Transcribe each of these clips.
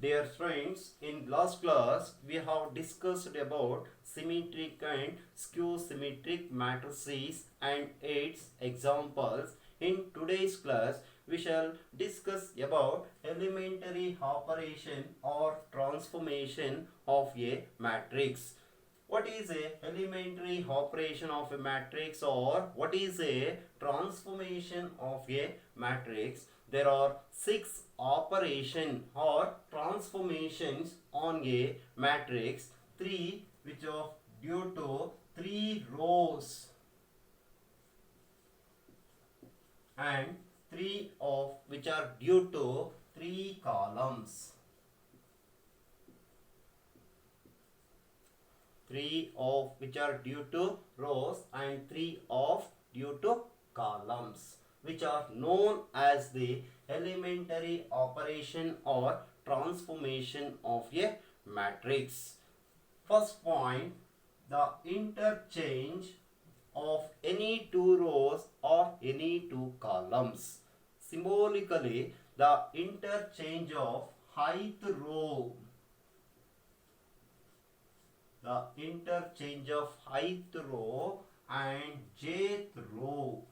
Dear friends, in last class we have discussed about symmetric and skew symmetric matrices and its examples. In today's class we shall discuss about elementary operation or transformation of a matrix. What is a elementary operation of a matrix, or what is a transformation of a matrix? There are 6 operation or transformations on a matrix, 3 which are due to 3 rows and 3 of which are due to 3 columns. 3 of which are due to rows and 3 of due to columns, which are known as the elementary operation or transformation of a matrix. First point, the interchange of any two rows or any two columns. Symbolically, the interchange of ith row, the interchange of ith row and jth row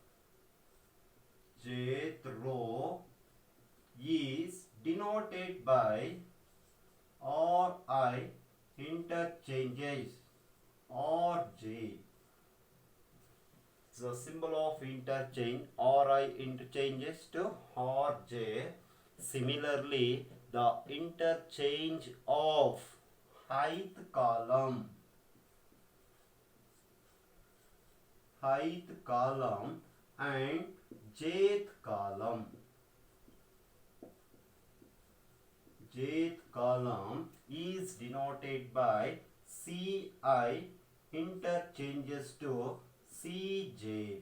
is denoted by Ri interchanges Rj. The symbol of interchange Ri interchanges to Rj. Similarly, the interchange of ith column and jth column is denoted by Ci interchanges to Cj.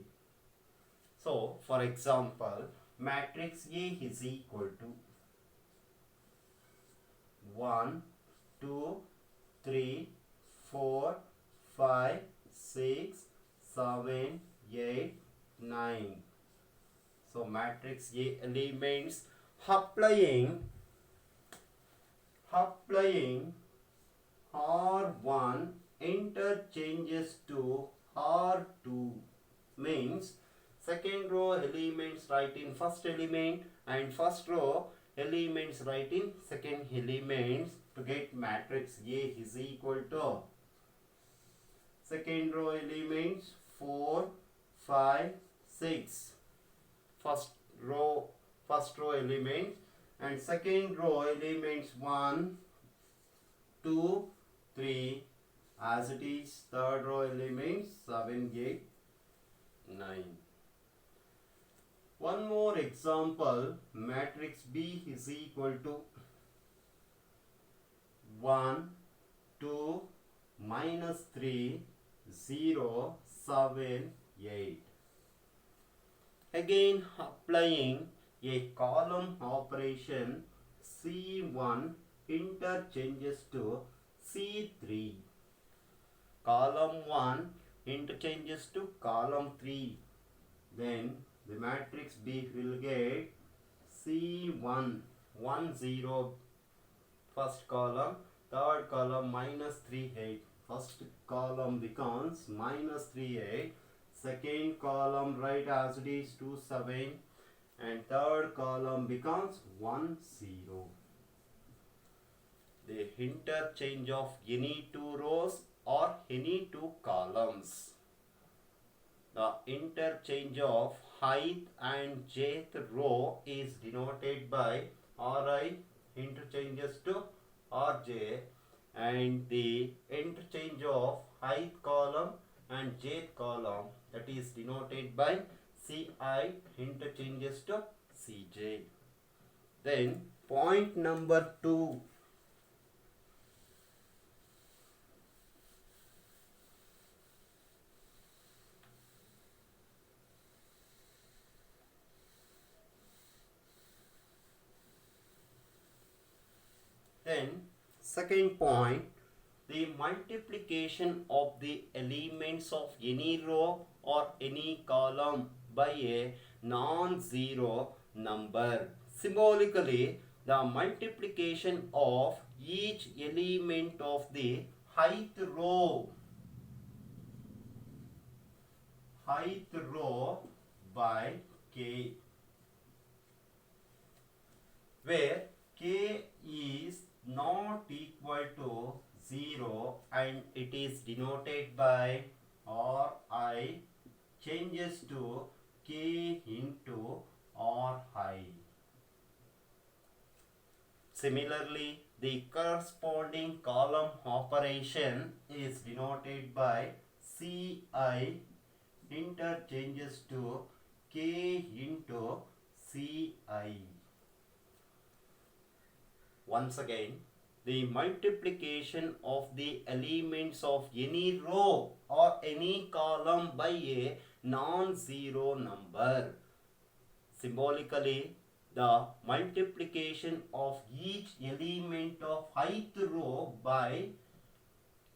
So, for example, matrix A is equal to 1, 2, 3, 4, 5, 6, 7, 8, 9. So matrix A elements applying R1 interchanges to R2 means second row elements write in first element and first row elements write in second elements to get matrix A is equal to second row elements 4, 5, 6. First row elements and second row elements 1, 2, 3 as it is. Third row elements 7, 8, 9. One more example, matrix B is equal to 1, 2, -3, 0, 7, 8. Again applying a column operation, C1 interchanges to C3. Column 1 interchanges to column 3. Then the matrix B will get C1 1, 0 first column, third column -3, 8. First column becomes -3, 8. Second column write as it is 2, 7 and third column becomes 1, 0. The interchange of any two rows or any two columns. The interchange of ith and jth row is denoted by Ri interchanges to Rj, and the interchange of ith column and jth column, that is denoted by Ci interchanges to Cj. Then point number 2. Then second point, the multiplication of the elements of any row or any column by a non-zero number. Symbolically, the multiplication of each element of the height row by k, where k is not equal to 0 and it is denoted by Ri changes to k into Ri. Similarly, the corresponding column operation is denoted by Ci interchanges to k into Ci. Once again, the multiplication of the elements of any row or any column by a non-zero number. Symbolically, the multiplication of each element of ith row by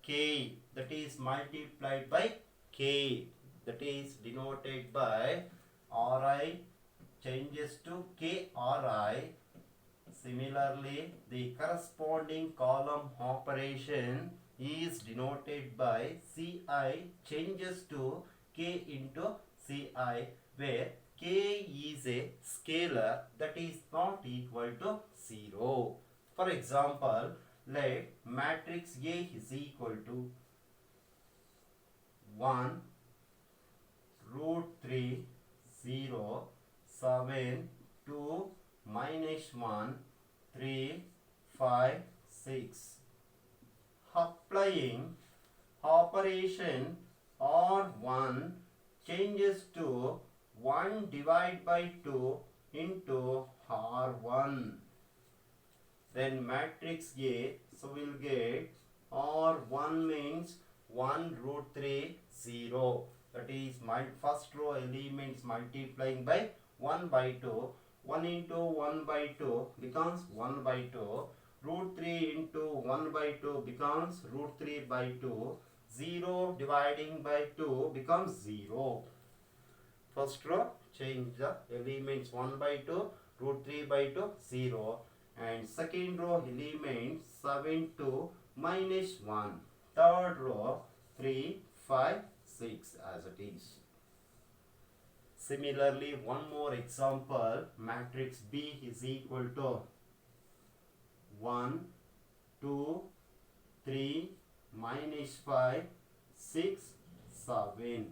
k, that is multiplied by k, that is denoted by Ri changes to KRI. Similarly, the corresponding column operation is denoted by Ci changes to k into Ci, where k is a scalar that is not equal to 0. For example, let matrix A is equal to 1 root 3 0 7 2 minus 1 3 5 6. Applying operation R1 changes to 1 divided by 2 into R1. Then matrix A, so we'll get R1 means 1 root 3 0. That is my first row elements multiplying by 1 by 2. 1 into 1 by 2 becomes 1 by 2. Root 3 into 1 by 2 becomes root 3 by 2. 0 dividing by 2 becomes 0. First row, change the elements 1 by 2, root 3 by 2, 0. And second row element 7 2 minus 1. Third row 3 5 6 as it is. Similarly, one more example, matrix B is equal to 1 2 3 minus 5 6 7.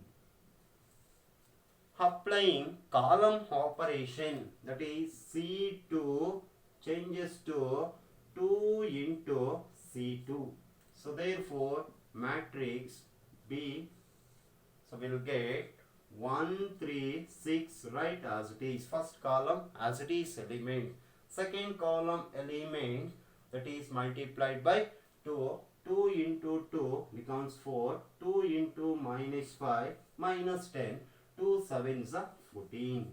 Applying column operation, that is C2 changes to 2 into C2. So therefore matrix B, so we'll get 1 3 6 right as it is. First column as it is element, second column element that is multiplied by 2. 2 into 2 becomes 4. 2 into minus 5 minus 10. 2 sevens are 14.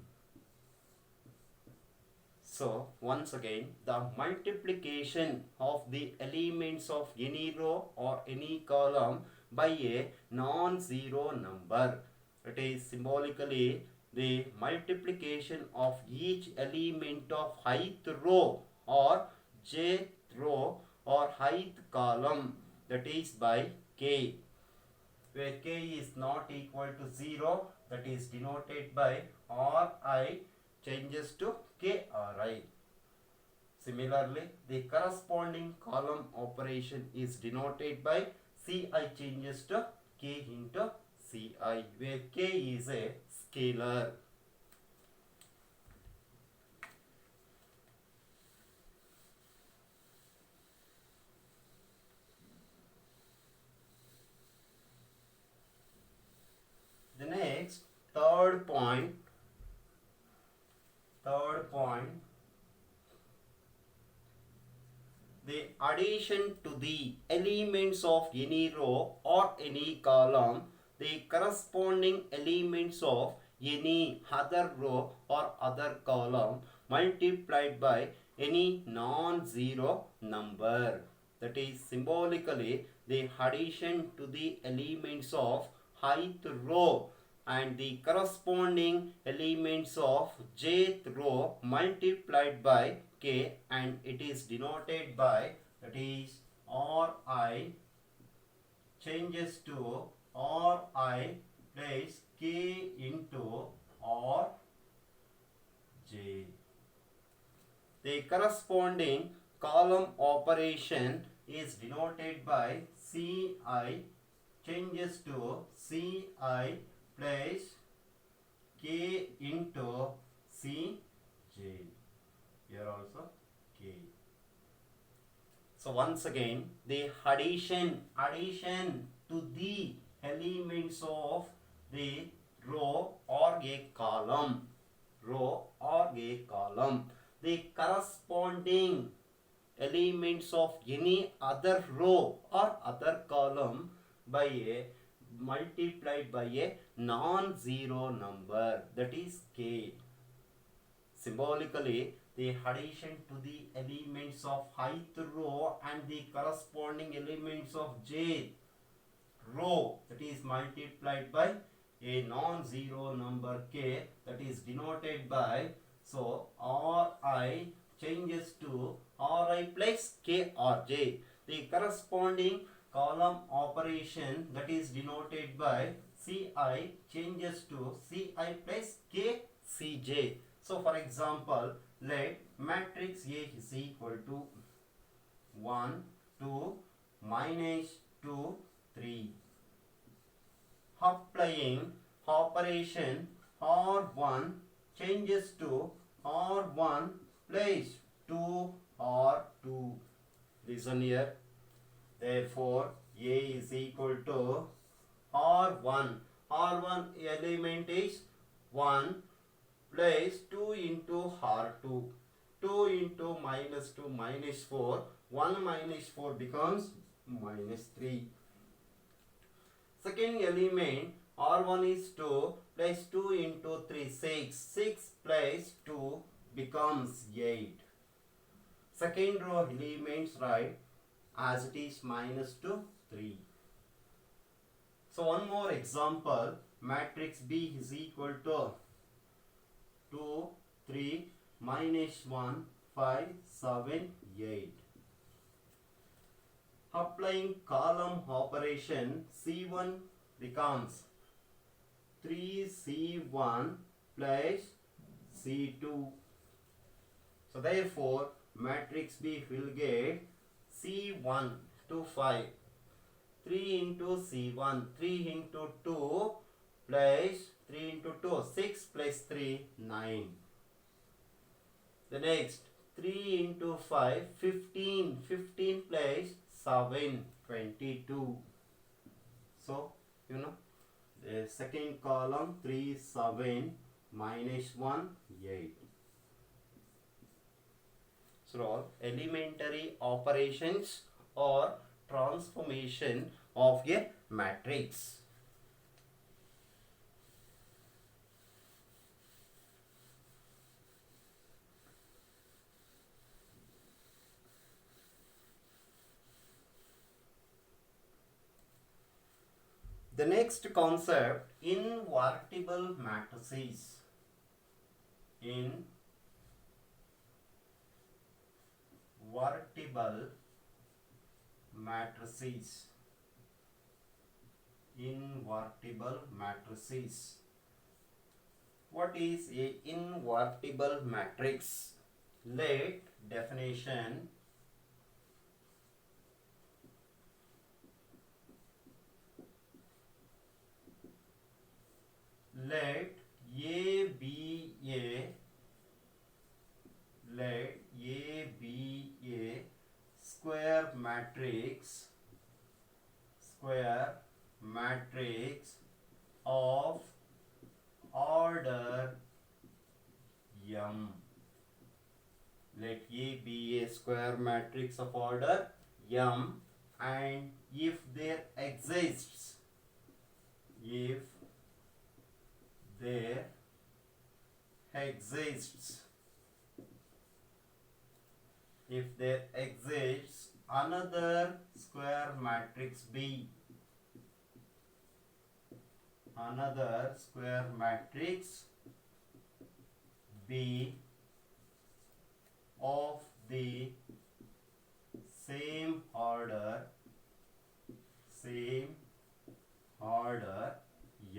So once again, the multiplication of the elements of any row or any column by a non-zero number, it is symbolically the multiplication of each element of ith row or jth row or ith column, that is by k, where k is not equal to 0, that is denoted by Ri changes to KRI. Similarly, the corresponding column operation is denoted by Ci changes to k into Ci, where k is a scalar. The next third point, the addition to the elements of any row or any column, the corresponding elements of any other row or other column multiplied by any non-zero number, that is symbolically the addition to the elements of ith row and the corresponding elements of jth row multiplied by K, and it is denoted by, that is Ri changes to Ri plus K into Rj. The corresponding column operation is denoted by Ci changes to Ci plus K into Cj. Here also K. So once again, the addition to the elements of the row or a column, the corresponding elements of any other row or other column by a multiplied by a non-zero number, that is K. Symbolically, the addition to the elements of ith row and the corresponding elements of j row, that is multiplied by a non-zero number K, that is denoted by, so Ri changes to Ri plus Krj. The corresponding column operation, that is denoted by Ci changes to Ci plus Kcj. So for example, let matrix A is equal to 1, 2, minus 2, 3. Applying operation R1 changes to R1 plus 2 R2. Listen here. Therefore, A is equal to R1. R1 element is 1 plus 2 into R2. 2 into minus 2 minus 4. 1 minus 4 becomes minus 3. Second element R1 is 2 plus 2 into 3 6. 6 plus 2 becomes 8. Second row elements write as it is minus 2 3. So one more example, matrix B is equal to 2 3 minus 1 5 7 8. Applying column operation, C1 becomes 3C1 plus C2. So therefore, matrix B will get C1 to 5. 3 into C1, 3 into 2 plus 3 into 2, 6 plus 3, 9. The next, 3 into 5, 15. 15 plus 7, 22. So, the second column 3, 7, minus 1, 8. So, all elementary operations or transformation of a matrix. The next concept, invertible matrices. Invertible matrices. Invertible matrices. What is a invertible matrix? Let definition. Let A be a square matrix of order m. Let A be a square matrix of order m, and if there exists another square matrix B, of the same order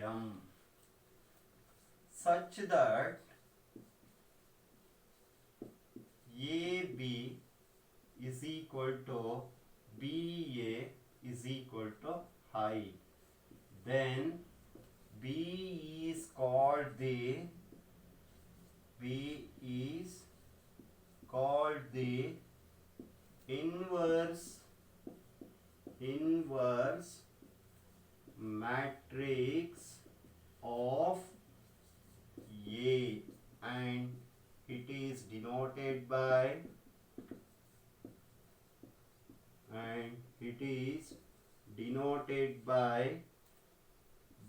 m such that AB is equal to BA is equal to high. Then B is called the inverse matrix of A, and it is denoted by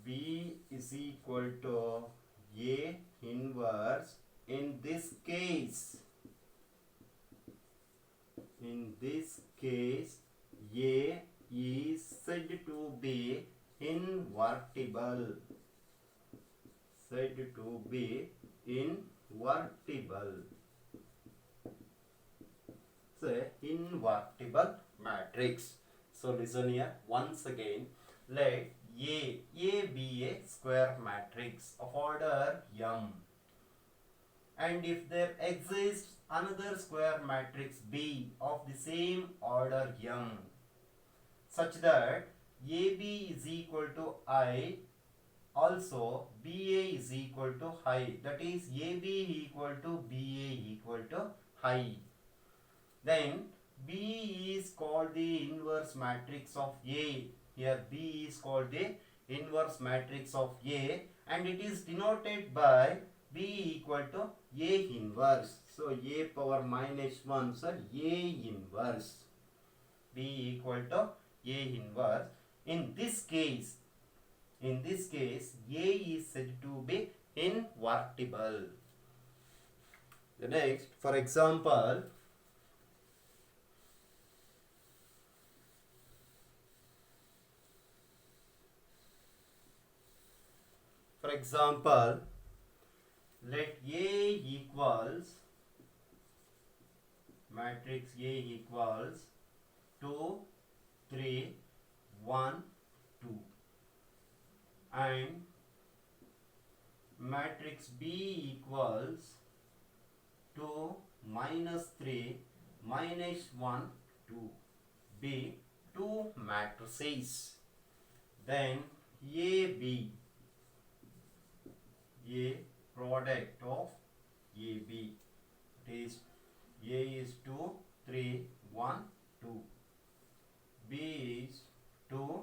B is equal to A inverse. In this case, A is said to be invertible. So, invertible matrix. So, listen here once again. Let A be a square matrix of order m. And if there exists another square matrix B of the same order m, such that AB is equal to I, also BA is equal to high, that is AB equal to BA equal to high, then B is called the inverse matrix of A. Here B is called the inverse matrix of A, and it is denoted by B equal to A inverse. So A power minus 1, so A inverse. B equal to A inverse. In this case, A is said to be invertible. The next, for example, let A equals matrix A equals 2, 3, 1, 2, and matrix B equals 2, minus 3, minus 1, 2, be two matrices. Then A product of AB, it is A is 2, 3, 1, 2. B is 2,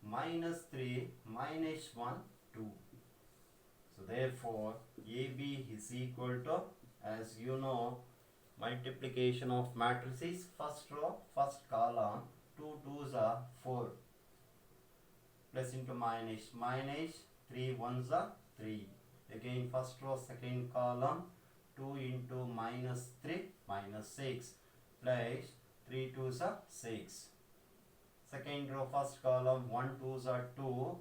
minus 3, minus 1, 2. So therefore, AB is equal to, as you know, multiplication of matrices, first row, first column, 2 2s are 4, plus into minus, minus 3 1s are 3. Again first row, second column, 2 into minus 3, minus 6, plus 3 2s are 6. Second row, first column, 1 2s are 2,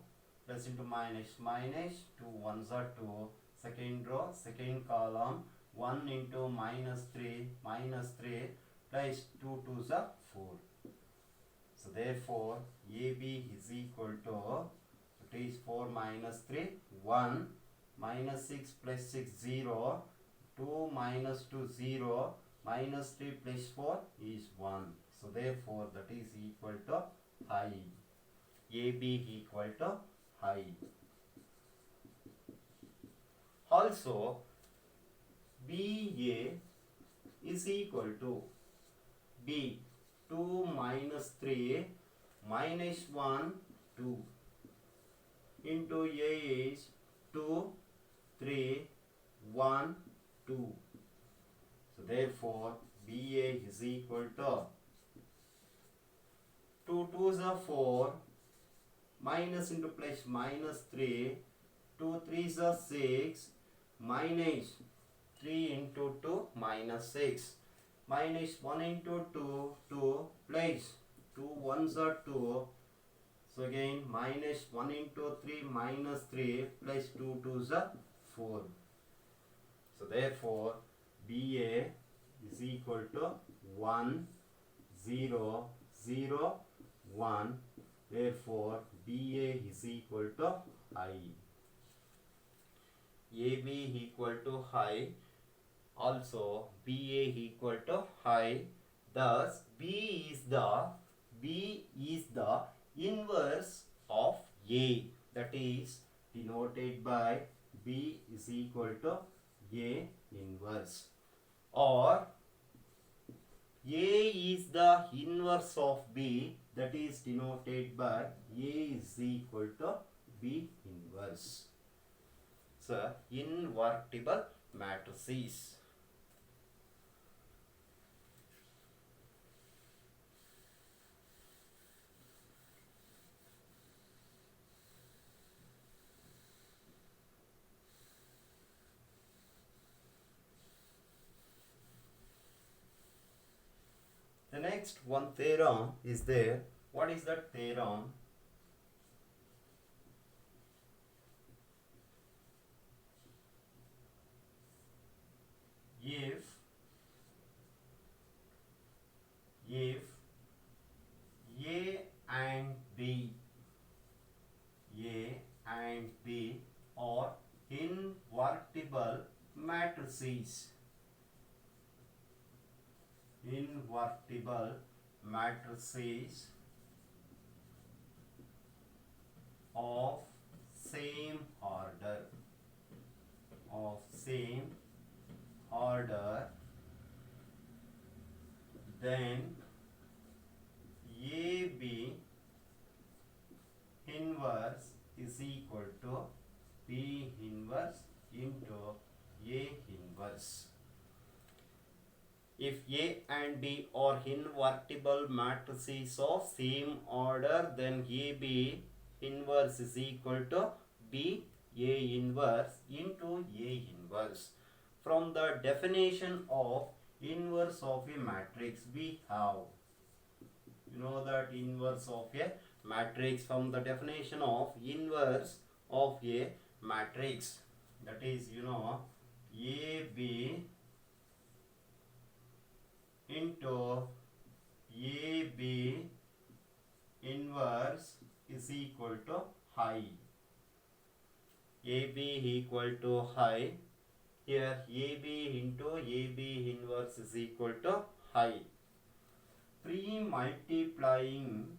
plus into minus, minus 2 1s are 2. Second row, second column, 1 into minus 3, plus 2 2s are 4. So therefore, AB is equal to, it is 4 minus 3, 1, minus 6 plus 6, 0, 2 minus 2, 0, minus 3 plus 4 is 1. So therefore, that is equal to high. AB equal to high. Also, BA is equal to B, 2 minus 3, minus 1, 2, into A is 2, 3, 1, 2. So therefore, BA is equal to 2 2s are 4, minus into plus minus 3, 2 3s are 6, minus 3 into 2, minus 6, minus 1 into 2, 2, plus 2 1s are 2, so again minus 1 into 3, minus 3, plus 2 2s are 4. So therefore, BA is equal to 1, 0, 0, 1. Therefore, BA is equal to I. AB equal to high. Also, BA equal to high. Thus, B is the inverse of A. That is denoted by B is equal to A inverse. Or A is the inverse of B. That is denoted by A is equal to B inverse. So, invertible matrices. The next one theorem is there. What is that theorem? If A and B are invertible matrices of same order, then AB inverse is equal to B inverse into A inverse. If A and B are invertible matrices of same order, then AB inverse is equal to B A inverse into A inverse. From the definition of inverse of a matrix, we have, you know that inverse of a matrix, from the definition of inverse of a matrix, that is, you know, AB into AB inverse is equal to high. AB equal to high. Here AB into AB inverse is equal to high. Pre-multiplying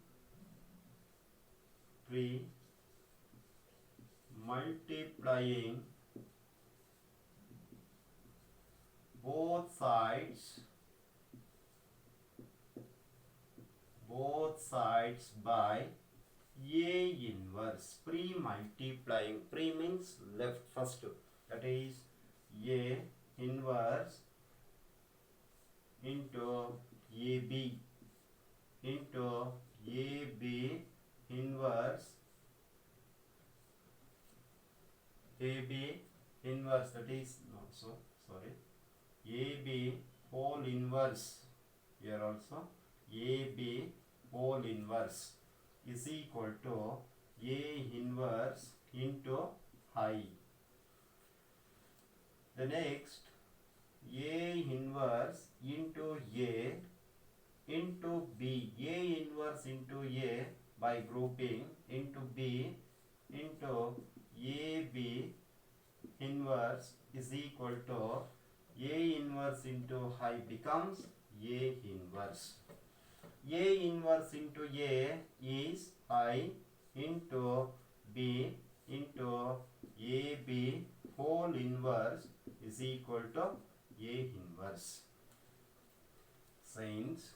both sides by A inverse. Pre-multiplying, pre means left first, that is A inverse into AB inverse, that is not so, sorry, AB whole inverse, here also AB whole inverse is equal to A inverse into high. The next, A inverse into A into B. A inverse into A by grouping into B into AB inverse is equal to A inverse into high becomes A inverse. A inverse into A is I into B into AB whole inverse is equal to A inverse. Since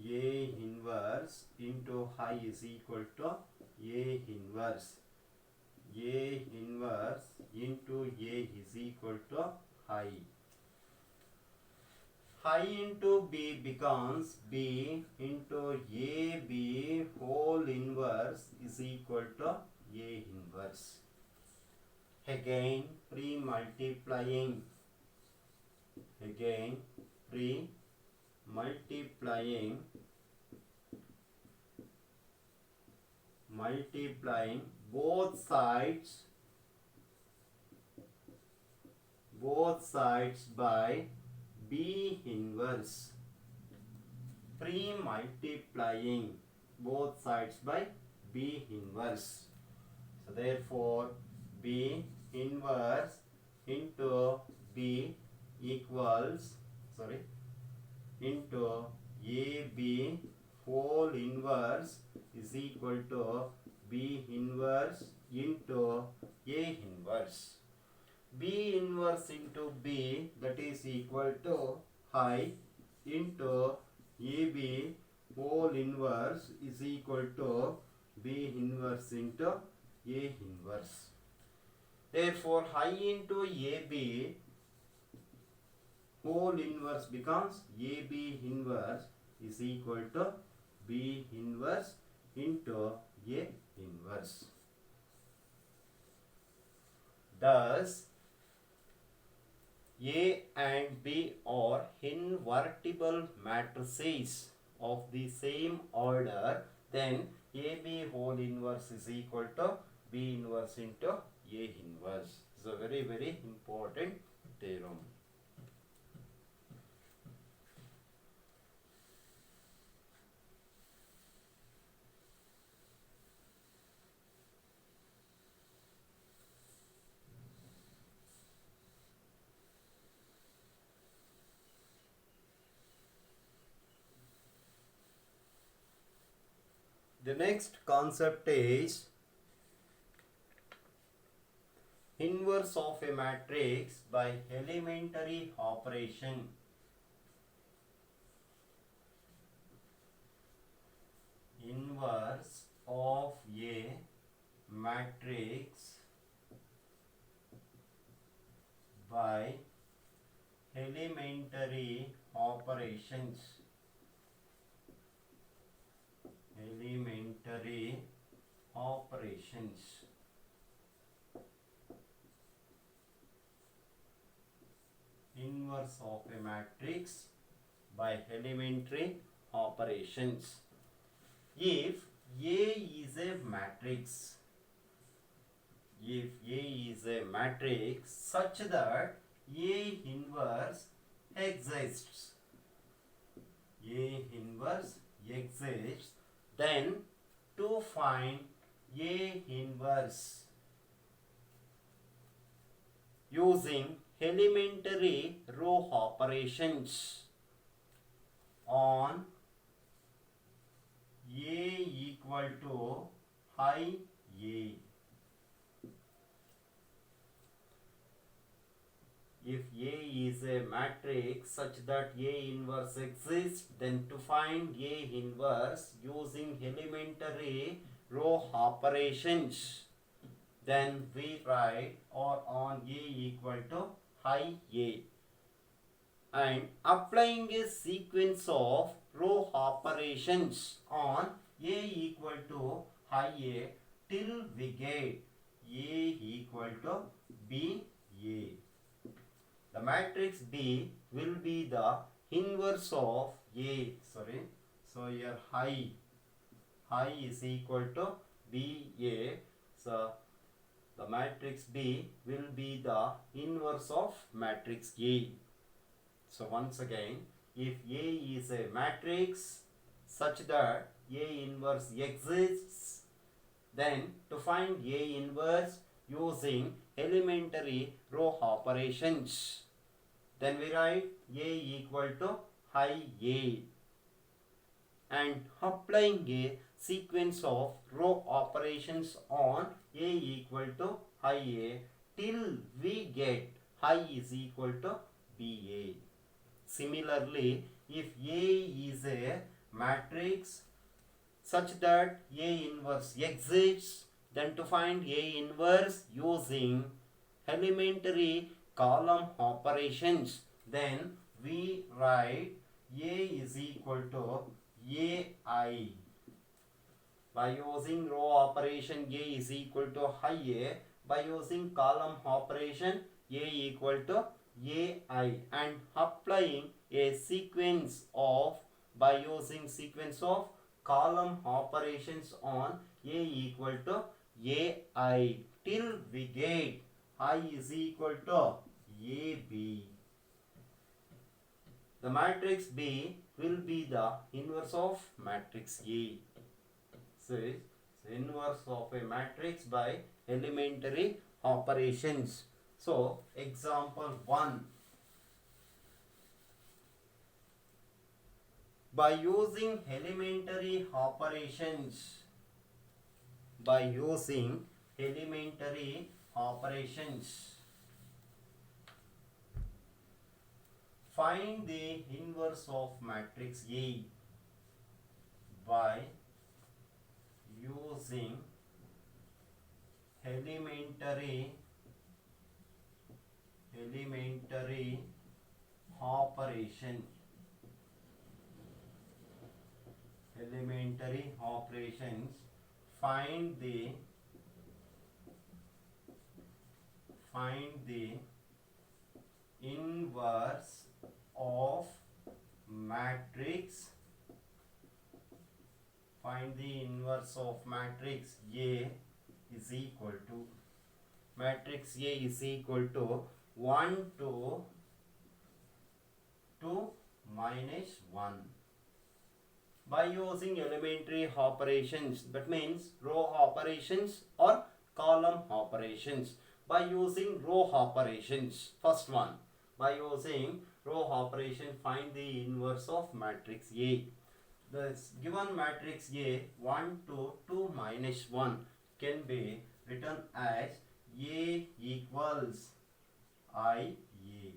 A inverse into high is equal to A inverse. A inverse into A is equal to high. High into B becomes B into AB whole inverse is equal to A inverse. Again pre-multiplying both sides by B inverse, pre-multiplying both sides by B inverse. So therefore B inverse into B equals, into AB whole inverse is equal to B inverse into A inverse. B inverse into B, that is equal to I into AB whole inverse is equal to B inverse into A inverse. Therefore I into AB whole inverse becomes AB inverse is equal to B inverse into A inverse. Thus A and B are invertible matrices of the same order, then AB whole inverse is equal to B inverse into A inverse. It's a very, very important theorem. The next concept is inverse of a matrix by elementary operation. Inverse of a matrix by elementary operations. Elementary operations. Inverse of a matrix by elementary operations. If A is a matrix, if A is a matrix such that A inverse exists, A inverse exists, then to find A inverse using elementary row operations on A equal to I A. If A is a matrix such that A inverse exists, then to find A inverse using elementary row operations, then we write or on A equal to I A, and applying a sequence of row operations on A equal to I A till we get A equal to B A. The matrix B will be the inverse of A. So here I is equal to B A. So the matrix B will be the inverse of matrix A. So once again, if A is a matrix such that A inverse exists, then to find A inverse using elementary row operations, then we write A equal to I A, and applying a sequence of row operations on A equal to I A till we get I is equal to B A. Similarly, if A is a matrix such that A inverse exists, then to find A inverse using elementary column operations, then we write A is equal to AI. By using row operation, A is equal to IA. By using column operation, A equal to AI, and applying a sequence of, by using sequence of column operations on A equal to AI till we get I is equal to AB. the matrix B will be the inverse of matrix A. So it's inverse of a matrix by elementary operations. So example 1. By using elementary operations, find the inverse of matrix A. By using elementary operation, find the inverse of matrix, A is equal to, matrix A is equal to 1 to 2 minus 1. By using elementary operations, that means row operations or column operations. By using row operations, first one, by using row operation, find the inverse of matrix A. The given matrix A 1 to 2 minus 1 can be written as A equals IA.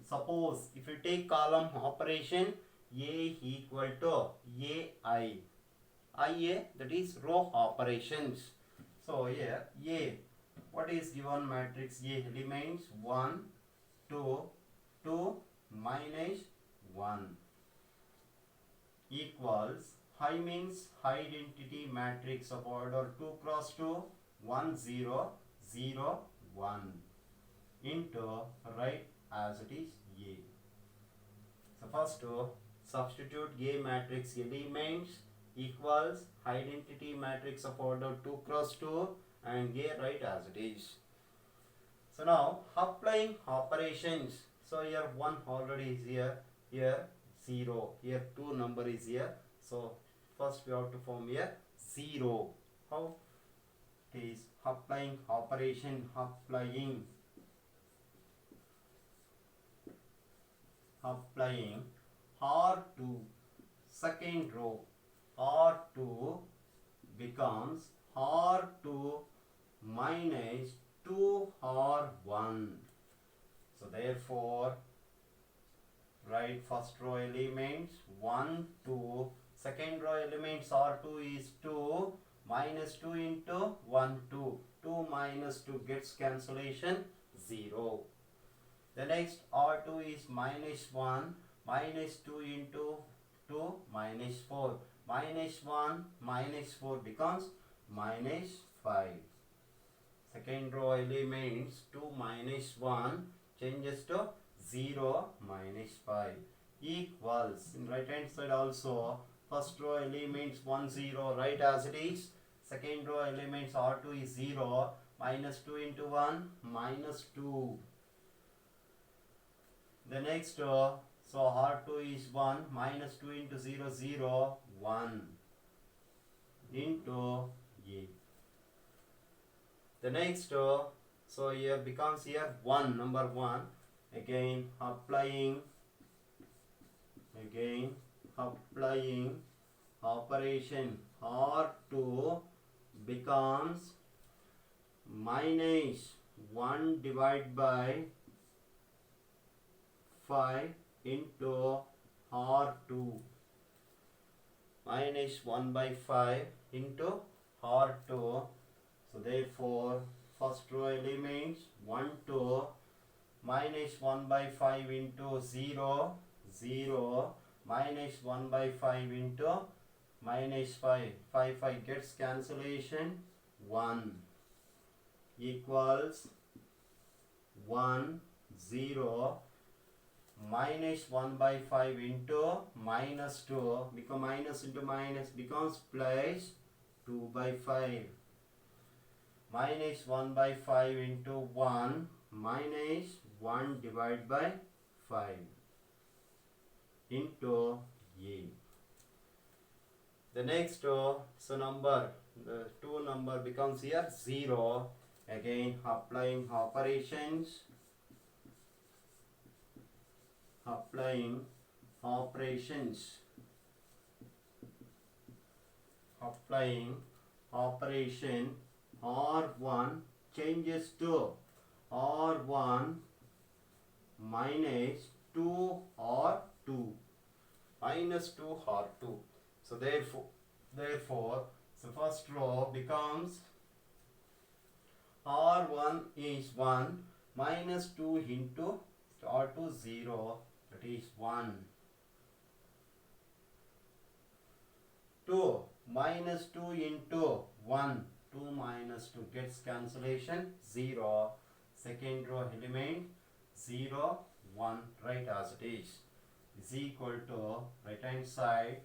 Suppose if you take column operation, A equal to AI. IA, that is row operations. So here A, what is given matrix A? Elements 1, 2, 2 minus 1 equals, I means identity matrix of order 2 cross 2, 1 0 0 1 into write as it is A. So first substitute A matrix elements equals identity matrix of order 2 cross 2 and A write as it is. So now applying operations. So here 1 already is here, here 0, here 2 number is here. So first we have to form here 0. How it is? Applying operation, applying R2, second row, R2 becomes R2 minus 2R1. So therefore write first row elements 1 2, second row elements R2 is 2, minus 2 into 1 2, 2 minus 2 gets cancellation 0. The next R2 is minus 1, minus 2 into 2 minus 4, minus 1 minus 4 becomes minus 5. Second row elements 2 minus 1 changes to 0 minus 5 equals, in right hand side also first row elements 1 0 write as it is, second row elements R2 is 0, minus 2 into 1 minus 2. The next row, so R2 is 1, minus 2 into 0 0 1 into A. The next row, so here becomes here 1, number 1. Again applying operation, R2 becomes minus 1 divided by 5 into R2, minus 1 by 5 into R2. So therefore first row elements 1 2, minus 1 by 5 into 0 0, minus 1 by 5 into minus 5 5 gets cancellation 1 equals 1 0, minus 1 by 5 into minus 2, become minus into minus becomes plus 2 by 5, minus 1 by 5 into 1 minus 1 divided by 5. into A. The next number, the 2 number becomes here 0. Again applying operations, applying operations, applying operation, R1 changes to R1 minus 2 R2, minus 2 R2. So therefore, so first row becomes R1 is 1 minus 2 into R2 0, that is 1. 2 minus 2 into 1, 2 minus 2 gets cancellation 0. Second row element 0 1, right as it is equal to right hand side.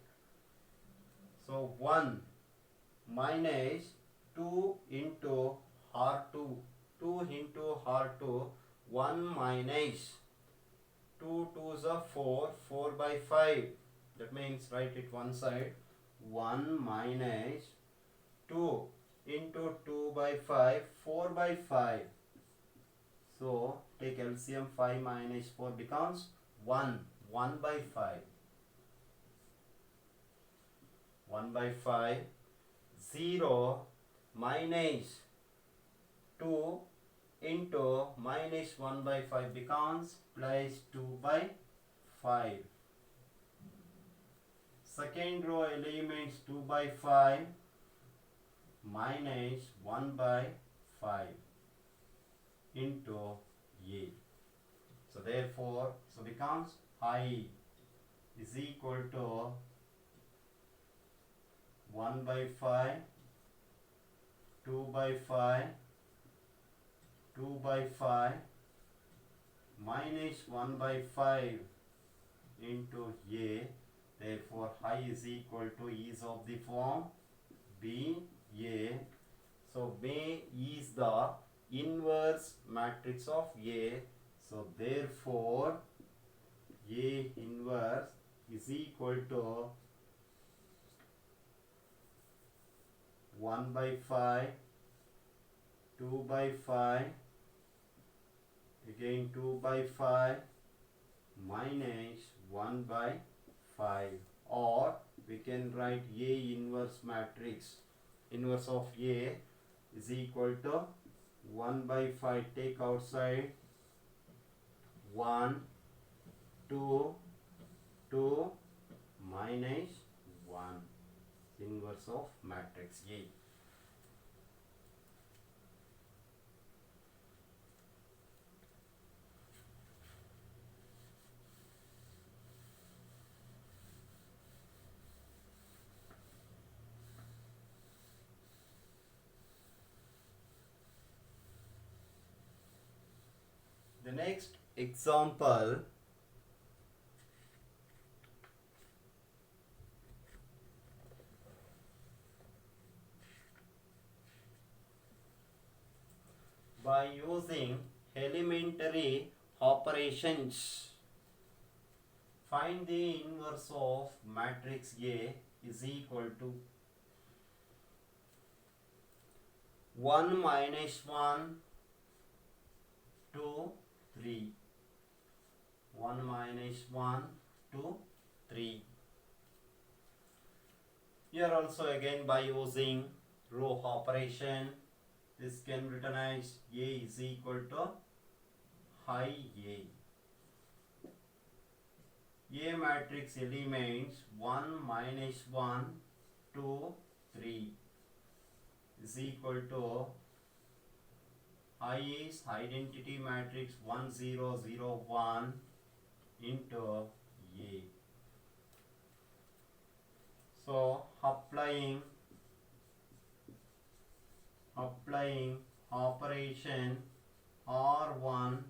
So 1 minus 2 into R2, 2 into R2, 1 minus 2 2s are 4, 4 by 5. That means write it one side. 1 minus 2 into 2 by 5, 4 by 5. So take LCM, 5 minus 4 becomes 1, 1 by 5. 1 by 5, 0 minus 2 into minus 1 by 5 becomes plus 2 by 5. Second row elements 2 by 5 minus 1 by 5 into A. So therefore, so becomes I is equal to 1 by 5, 2 by 5, 2 by 5 minus 1 by 5 into A. Therefore, I is equal to is of the form B A. So B is the inverse matrix of A. So therefore, A inverse is equal to 1 by 5, 2 by 5, again 2 by 5 minus 1 by 5, or we can write A inverse matrix, inverse of A is equal to 1 by 5, take outside 1, 2, 2 minus 1, inverse of matrix A. The next example, by using elementary operations, find the inverse of matrix A is equal to 1 minus 1, 2, 3. 1 minus 1, 2, 3. Here also again by using row operation, this can be written as A is equal to high A. A matrix elements 1 minus 1, 2, 3 is equal to I is identity matrix 1 0 0 1 into A. So applying operation R1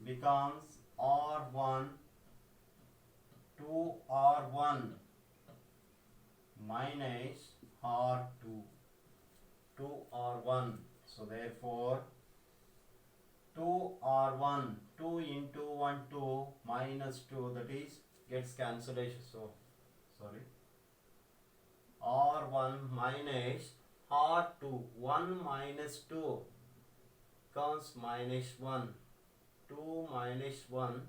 becomes R1 2 R1 minus R2 2 R1. So therefore 2 R1, 2 into 1 2 minus 2, that is gets cancellation. So sorry, R1 minus R2, 1 minus 2 becomes minus 1, 2 minus 1